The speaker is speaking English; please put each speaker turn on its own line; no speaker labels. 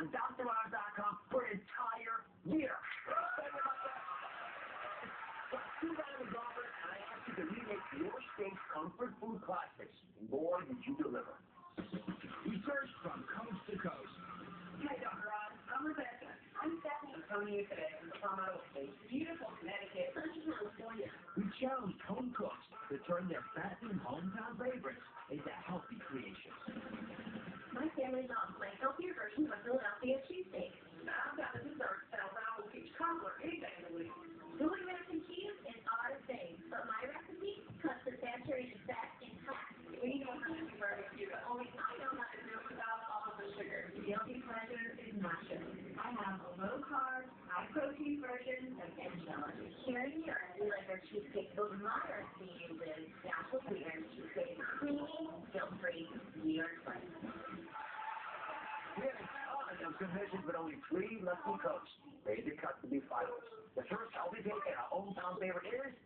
on DrOz.com for an entire year. $2 offers, and I ask you to remake your state's comfort food classics. Boy, did you deliver.
We searched from coast to coast.
Hi, Dr. Oz. I'm Rebekah. I'm Stephanie. I'm coming to you today from the Palmetto State. Beautiful Connecticut. California.
We challenged home cooks to turn their fattening hometown favorites into healthy creations.
My family loves my healthier version of Philadelphia cheesesteak. I've got a dessert that'll rattle peach cobbler any day of the week. Doing American cheese is odd thing, but my recipe cuts the saturated fat in half. We know how to do barbecue, but only I know how to do it without all of the sugar. Guilty pleasure is nachos. I have a low-carb, high-protein version of enchiladas. Here in Europe, we like our cheesecake, but my recipe uses natural sweeteners, cheesecake, creamy, guilt-free, New York spice.
We have a ton of submissions, but only 3 left to coast. Ready to cut to be finals. The first healthy take and our hometown favorite is